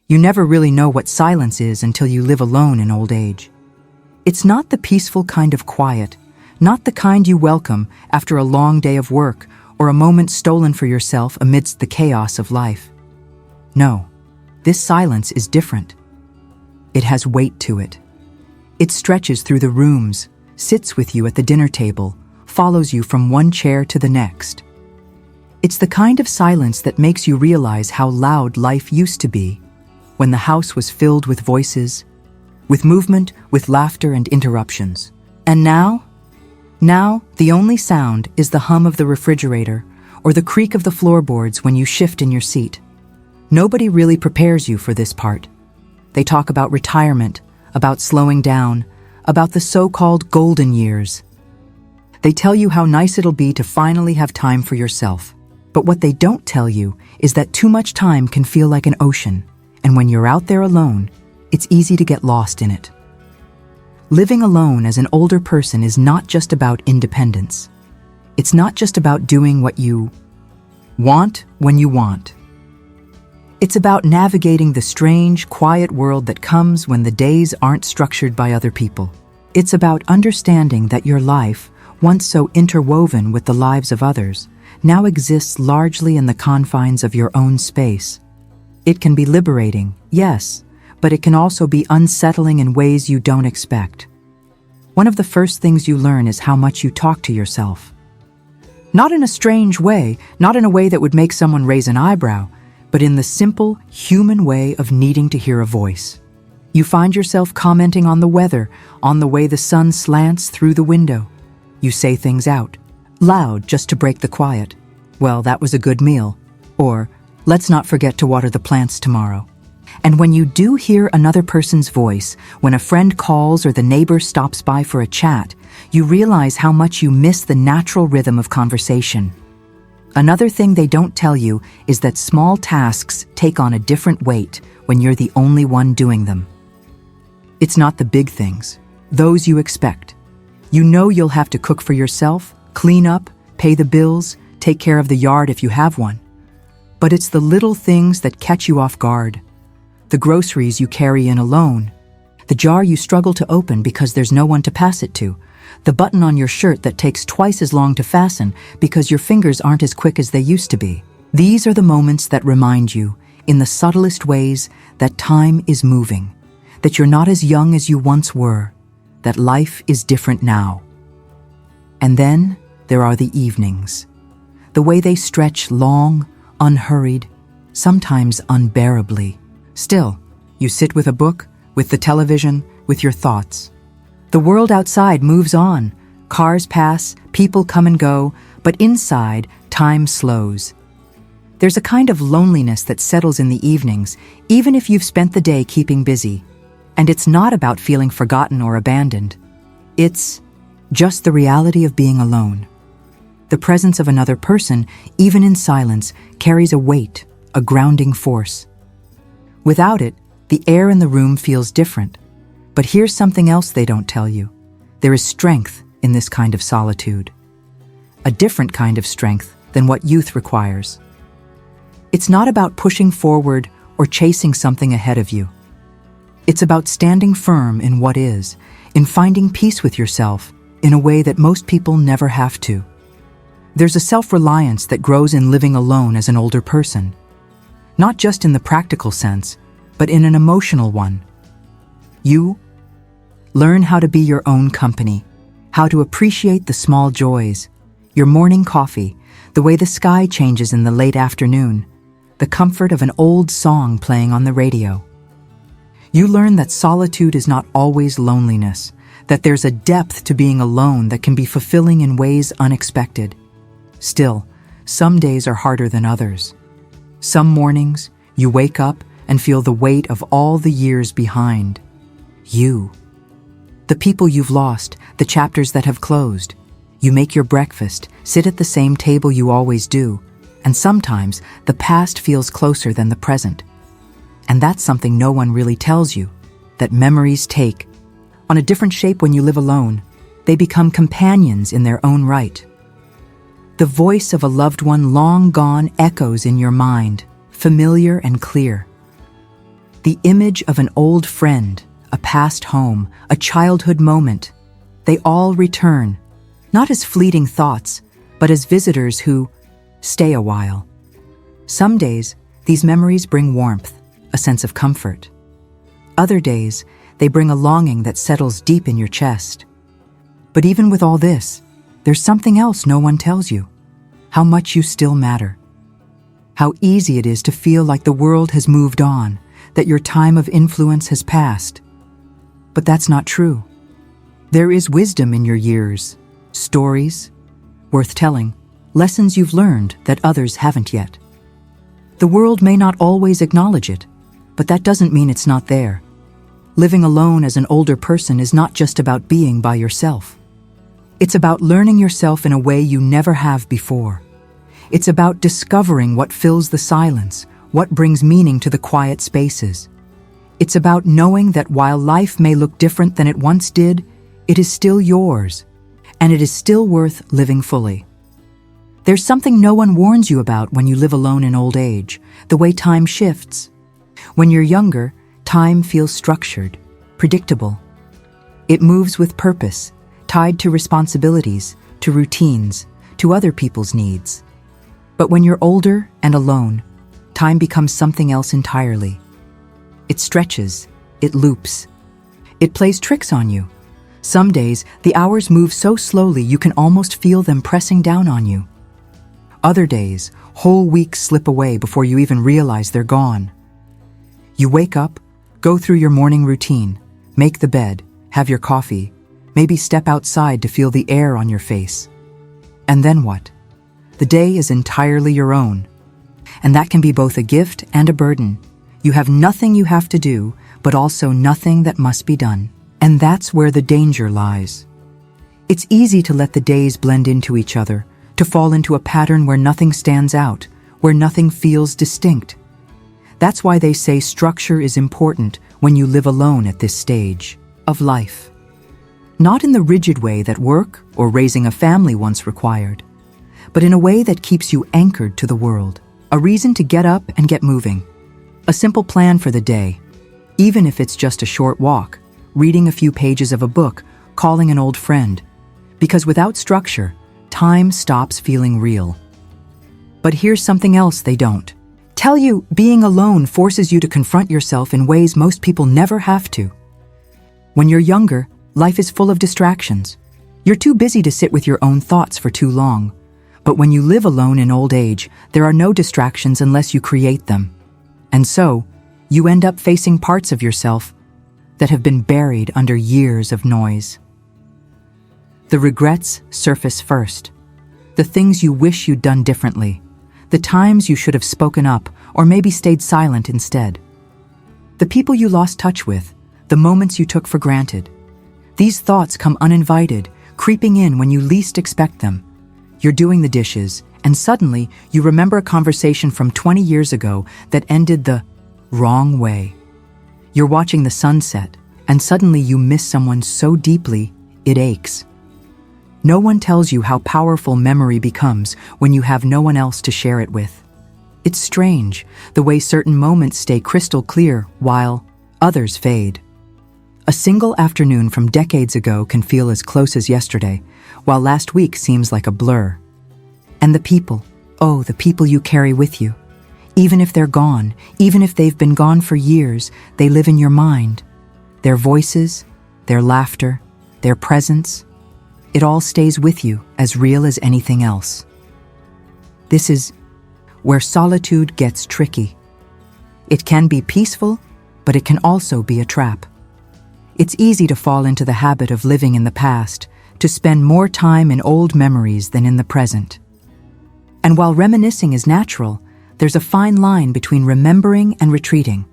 You never really know what silence is until you live alone in old age. It's not the peaceful kind of quiet, not the kind you welcome after a long day of work or a moment stolen for yourself amidst the chaos of life. No, this silence is different. It has weight to it. It stretches through the rooms, sits with you at the dinner table, follows you from one chair to the next. It's the kind of silence that makes you realize how loud life used to be, when the house was filled with voices, with movement, with laughter and interruptions. And now, the only sound is the hum of the refrigerator or the creak of the floorboards when you shift in your seat. Nobody really prepares you for this part. They talk about retirement, about slowing down, about the so-called golden years. They tell you how nice it'll be to finally have time for yourself. But what they don't tell you is that too much time can feel like an ocean, and when you're out there alone, it's easy to get lost in it. Living alone as an older person is not just about independence. It's not just about doing what you want when you want. It's about navigating the strange, quiet world that comes when the days aren't structured by other people. It's about understanding that your life, once so interwoven with the lives of others, now exists largely in the confines of your own space. It can be liberating, yes, but it can also be unsettling in ways you don't expect. One of the first things you learn is how much you talk to yourself. Not in a strange way, not in a way that would make someone raise an eyebrow, but in the simple, human way of needing to hear a voice. You find yourself commenting on the weather, on the way the sun slants through the window. You say things out, loud just to break the quiet. Well, that was a good meal. Or, let's not forget to water the plants tomorrow. And when you do hear another person's voice, when a friend calls or the neighbor stops by for a chat, you realize how much you miss the natural rhythm of conversation. Another thing they don't tell you is that small tasks take on a different weight when you're the only one doing them. It's not the big things, those you expect. You know you'll have to cook for yourself, clean up, pay the bills, take care of the yard if you have one. But it's the little things that catch you off guard. The groceries you carry in alone, the jar you struggle to open because there's no one to pass it to, the button on your shirt that takes twice as long to fasten because your fingers aren't as quick as they used to be. These are the moments that remind you, in the subtlest ways, that time is moving, that you're not as young as you once were, that life is different now. And then there are the evenings, the way they stretch long, unhurried, sometimes unbearably. Still, you sit with a book, with the television, with your thoughts. The world outside moves on. Cars pass, people come and go, but inside, time slows. There's a kind of loneliness that settles in the evenings, even if you've spent the day keeping busy. And it's not about feeling forgotten or abandoned. It's just the reality of being alone. The presence of another person, even in silence, carries a weight, a grounding force. Without it, the air in the room feels different. But here's something else they don't tell you. There is strength in this kind of solitude. A different kind of strength than what youth requires. It's not about pushing forward or chasing something ahead of you. It's about standing firm in what is, in finding peace with yourself in a way that most people never have to. There's a self-reliance that grows in living alone as an older person. Not just in the practical sense, but in an emotional one. You learn how to be your own company, how to appreciate the small joys, your morning coffee, the way the sky changes in the late afternoon, the comfort of an old song playing on the radio. You learn that solitude is not always loneliness, that there's a depth to being alone that can be fulfilling in ways unexpected. Still, some days are harder than others. Some mornings, you wake up and feel the weight of all the years behind. You. The people you've lost, the chapters that have closed. You make your breakfast, sit at the same table you always do, and sometimes the past feels closer than the present. And that's something no one really tells you, that memories take on a different shape when you live alone. They become companions in their own right. The voice of a loved one long gone echoes in your mind, familiar and clear. The image of an old friend, a past home, a childhood moment, they all return, not as fleeting thoughts, but as visitors who stay a while. Some days, these memories bring warmth, a sense of comfort. Other days, they bring a longing that settles deep in your chest. But even with all this, there's something else no one tells you: how much you still matter. How easy it is to feel like the world has moved on, that your time of influence has passed. But that's not true. There is wisdom in your years, stories worth telling, lessons you've learned that others haven't yet. The world may not always acknowledge it, but that doesn't mean it's not there. Living alone as an older person is not just about being by yourself. It's about learning yourself in a way you never have before. It's about discovering what fills the silence, what brings meaning to the quiet spaces. It's about knowing that while life may look different than it once did, it is still yours, and it is still worth living fully. There's something no one warns you about when you live alone in old age: the way time shifts. When you're younger, time feels structured, predictable. It moves with purpose, tied to responsibilities, to routines, to other people's needs. But when you're older and alone, time becomes something else entirely. It stretches, it loops, it plays tricks on you. Some days, the hours move so slowly you can almost feel them pressing down on you. Other days, whole weeks slip away before you even realize they're gone. You wake up, go through your morning routine, make the bed, have your coffee, maybe step outside to feel the air on your face. And then what? The day is entirely your own. And that can be both a gift and a burden. You have nothing you have to do, but also nothing that must be done. And that's where the danger lies. It's easy to let the days blend into each other, to fall into a pattern where nothing stands out, where nothing feels distinct. That's why they say structure is important when you live alone at this stage of life. Not in the rigid way that work or raising a family once required, but in a way that keeps you anchored to the world. A reason to get up and get moving. A simple plan for the day, even if it's just a short walk, reading a few pages of a book, calling an old friend. Because without structure, time stops feeling real. But here's something else they don't tell you: being alone forces you to confront yourself in ways most people never have to. When you're younger, life is full of distractions. You're too busy to sit with your own thoughts for too long. But when you live alone in old age, there are no distractions unless you create them. And so, you end up facing parts of yourself that have been buried under years of noise. The regrets surface first. The things you wish you'd done differently. The times you should have spoken up or maybe stayed silent instead. The people you lost touch with, the moments you took for granted. These thoughts come uninvited, creeping in when you least expect them. You're doing the dishes, and suddenly you remember a conversation from 20 years ago that ended the wrong way. You're watching the sunset, and suddenly you miss someone so deeply, it aches. No one tells you how powerful memory becomes when you have no one else to share it with. It's strange, the way certain moments stay crystal clear while others fade. A single afternoon from decades ago can feel as close as yesterday, while last week seems like a blur. And the people, oh, the people you carry with you. Even if they're gone, even if they've been gone for years, they live in your mind. Their voices, their laughter, their presence, it all stays with you, as real as anything else. This is where solitude gets tricky. It can be peaceful, but it can also be a trap. It's easy to fall into the habit of living in the past, to spend more time in old memories than in the present. And while reminiscing is natural, there's a fine line between remembering and retreating.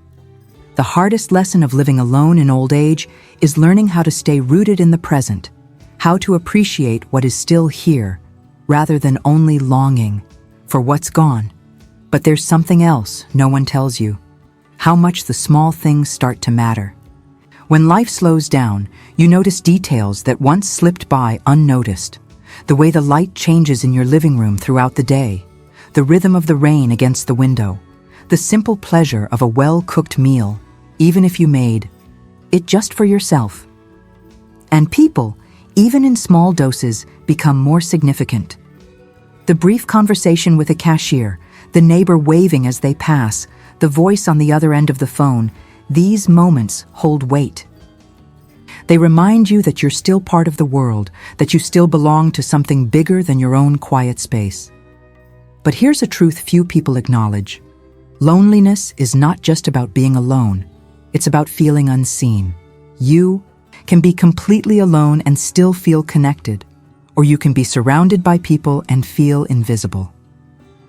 The hardest lesson of living alone in old age is learning how to stay rooted in the present, how to appreciate what is still here, rather than only longing for what's gone. But there's something else no one tells you: how much the small things start to matter. When life slows down, you notice details that once slipped by unnoticed. The way the light changes in your living room throughout the day, the rhythm of the rain against the window, the simple pleasure of a well-cooked meal. even if you made it just for yourself. And people, even in small doses, become more significant. The brief conversation with a cashier, the neighbor waving as they pass, the voice on the other end of the phone, these moments hold weight. They remind you that you're still part of the world, that you still belong to something bigger than your own quiet space. But here's a truth few people acknowledge. Loneliness is not just about being alone. It's about feeling unseen. You can be completely alone and still feel connected, or you can be surrounded by people and feel invisible.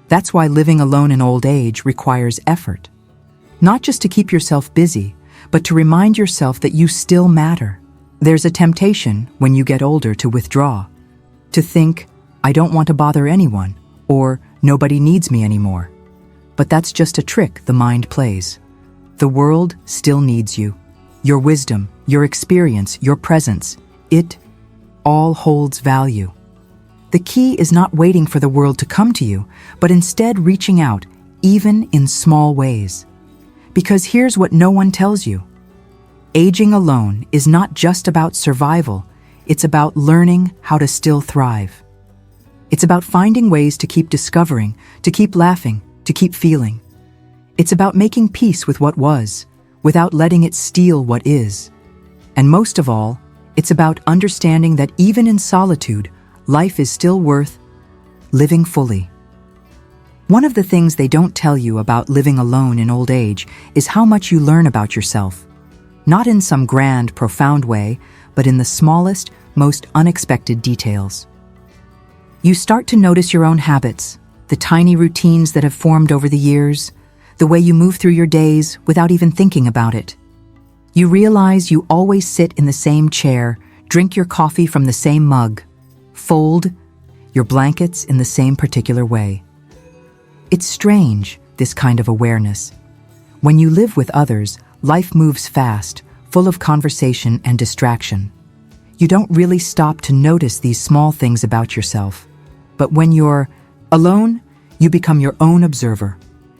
That's why living alone in old age requires effort. Not just to keep yourself busy, but to remind yourself that you still matter. There's a temptation when you get older to withdraw, to think, I don't want to bother anyone, or nobody needs me anymore. But that's just a trick the mind plays. The world still needs you. Your wisdom, your experience, your presence, it all holds value. The key is not waiting for the world to come to you, but instead reaching out, even in small ways. Because here's what no one tells you. Aging alone is not just about survival, it's about learning how to still thrive. It's about finding ways to keep discovering, to keep laughing, to keep feeling. It's about making peace with what was, without letting it steal what is. And most of all, it's about understanding that even in solitude, life is still worth living fully. One of the things they don't tell you about living alone in old age is how much you learn about yourself. Not in some grand, profound way, but in the smallest, most unexpected details. You start to notice your own habits, the tiny routines that have formed over the years, the way you move through your days without even thinking about it. You realize you always sit in the same chair, drink your coffee from the same mug, fold your blankets in the same particular way. It's strange, this kind of awareness. When you live with others, life moves fast, full of conversation and distraction. You don't really stop to notice these small things about yourself. But when you're alone, you become your own observer.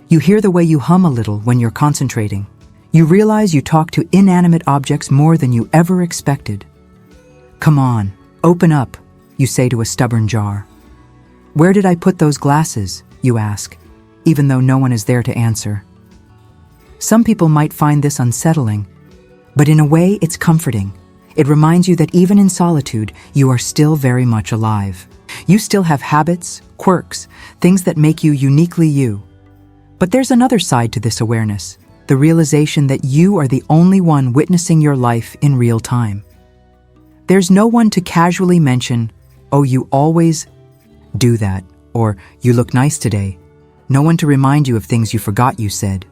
You hear the way you hum a little when you're concentrating. You realize you talk to inanimate objects more than you ever expected. Come on, open up, you say to a stubborn jar. Where did I put those glasses, you ask, even though no one is there to answer. Some people might find this unsettling, but in a way it's comforting. It reminds you that even in solitude, you are still very much alive. You still have habits, quirks, things that make you uniquely you. But there's another side to this awareness, the realization that you are the only one witnessing your life in real time. There's no one to casually mention, oh, you always do that, or you look nice today. No one to remind you of things you forgot you said.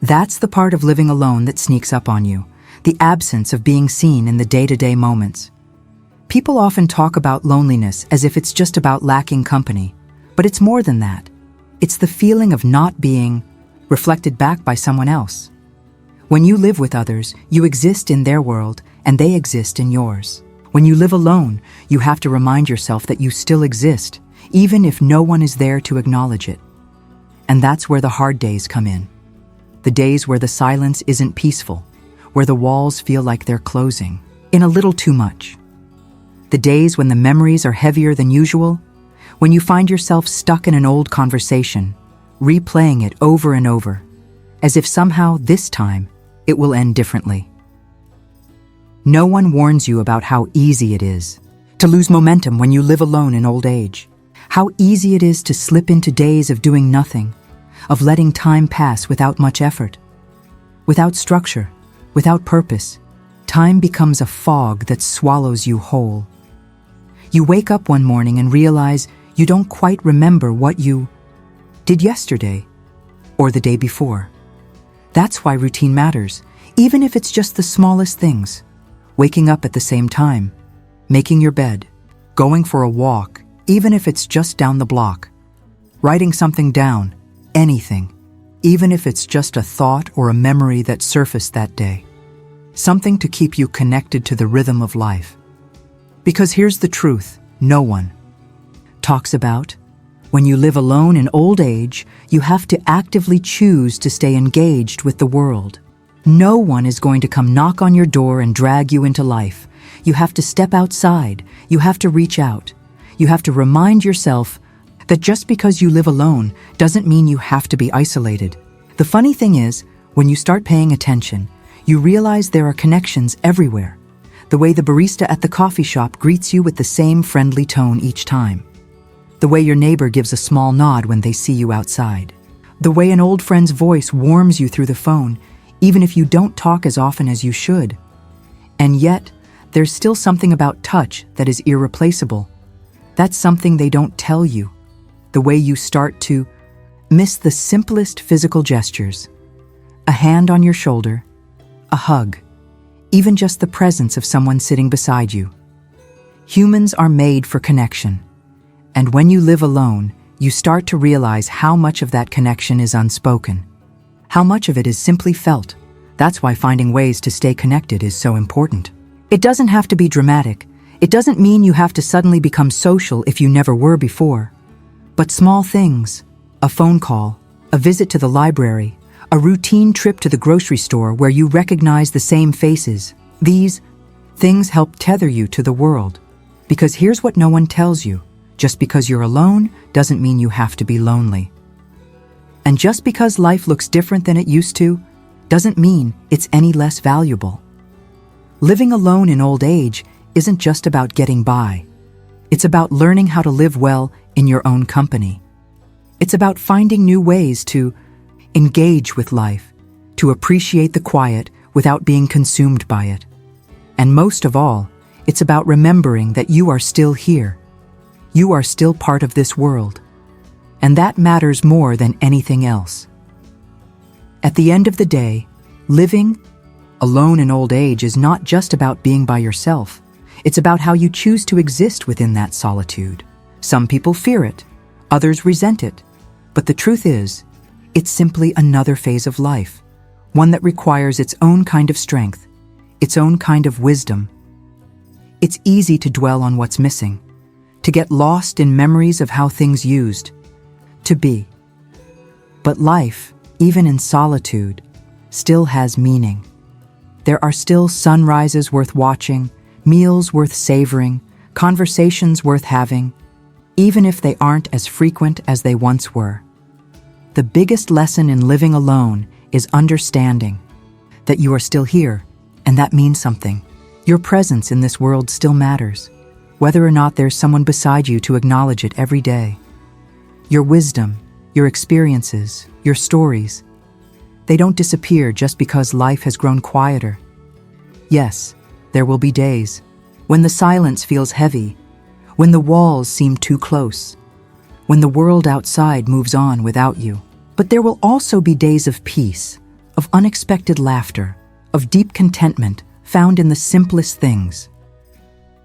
That's the part of living alone that sneaks up on you, the absence of being seen in the day-to-day moments. People often talk about loneliness as if it's just about lacking company, but it's more than that. It's the feeling of not being reflected back by someone else. When you live with others, you exist in their world and they exist in yours. When you live alone, you have to remind yourself that you still exist, even if no one is there to acknowledge it. And that's where the hard days come in. The days where the silence isn't peaceful, where the walls feel like they're closing in a little too much. The days when the memories are heavier than usual, when you find yourself stuck in an old conversation, replaying it over and over, as if somehow this time it will end differently. No one warns you about how easy it is to lose momentum when you live alone in old age, how easy it is to slip into days of doing nothing, of letting time pass without much effort. Without structure, without purpose, time becomes a fog that swallows you whole. You wake up one morning and realize you don't quite remember what you did yesterday or the day before. That's why routine matters, even if it's just the smallest things. Waking up at the same time, making your bed, going for a walk, even if it's just down the block, writing something down, anything, even if it's just a thought or a memory that surfaced that day. Something to keep you connected to the rhythm of life. Because here's the truth, no one talks about. When you live alone in old age, you have to actively choose to stay engaged with the world. No one is going to come knock on your door and drag you into life. You have to step outside. You have to reach out. You have to remind yourself that just because you live alone doesn't mean you have to be isolated. The funny thing is, when you start paying attention, you realize there are connections everywhere. The way the barista at the coffee shop greets you with the same friendly tone each time. The way your neighbor gives a small nod when they see you outside. The way an old friend's voice warms you through the phone, even if you don't talk as often as you should. And yet, there's still something about touch that is irreplaceable. That's something they don't tell you. The way you start to miss the simplest physical gestures. A hand on your shoulder, a hug, even just the presence of someone sitting beside you. Humans are made for connection. And when you live alone, you start to realize how much of that connection is unspoken. How much of it is simply felt. That's why finding ways to stay connected is so important. It doesn't have to be dramatic. It doesn't mean you have to suddenly become social if you never were before. But small things, a phone call, a visit to the library, a routine trip to the grocery store where you recognize the same faces, these things help tether you to the world. Because here's what no one tells you. Just because you're alone doesn't mean you have to be lonely. And just because life looks different than it used to, doesn't mean it's any less valuable. Living alone in old age isn't just about getting by. It's about learning how to live well in your own company. It's about finding new ways to engage with life, to appreciate the quiet without being consumed by it. And most of all, it's about remembering that you are still here. You are still part of this world. And that matters more than anything else. At the end of the day, living alone in old age is not just about being by yourself. It's about how you choose to exist within that solitude. Some people fear it, others resent it. But the truth is, it's simply another phase of life, one that requires its own kind of strength, its own kind of wisdom. It's easy to dwell on what's missing, to get lost in memories of how things used to be. But life, even in solitude, still has meaning. There are still sunrises worth watching, meals worth savoring, conversations worth having, even if they aren't as frequent as they once were. The biggest lesson in living alone is understanding that you are still here, and that means something. Your presence in this world still matters, whether or not there's someone beside you to acknowledge it every day. Your wisdom, your experiences, your stories, they don't disappear just because life has grown quieter. Yes, there will be days when the silence feels heavy, when the walls seem too close, when the world outside moves on without you. But there will also be days of peace, of unexpected laughter, of deep contentment found in the simplest things.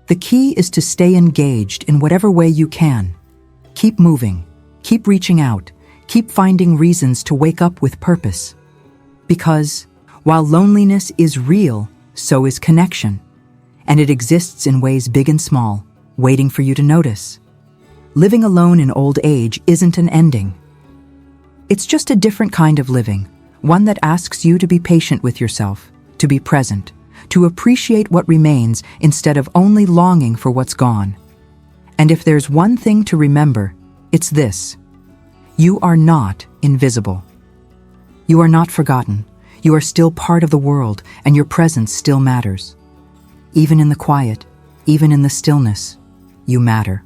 The key is to stay engaged in whatever way you can. Keep moving, keep reaching out, keep finding reasons to wake up with purpose. Because while loneliness is real, so is connection. And it exists in ways big and small, waiting for you to notice. Living alone in old age isn't an ending. It's just a different kind of living, one that asks you to be patient with yourself, to be present, to appreciate what remains instead of only longing for what's gone. And if there's one thing to remember, it's this: you are not invisible. You are not forgotten. You are still part of the world, and your presence still matters. Even in the quiet, even in the stillness, you matter.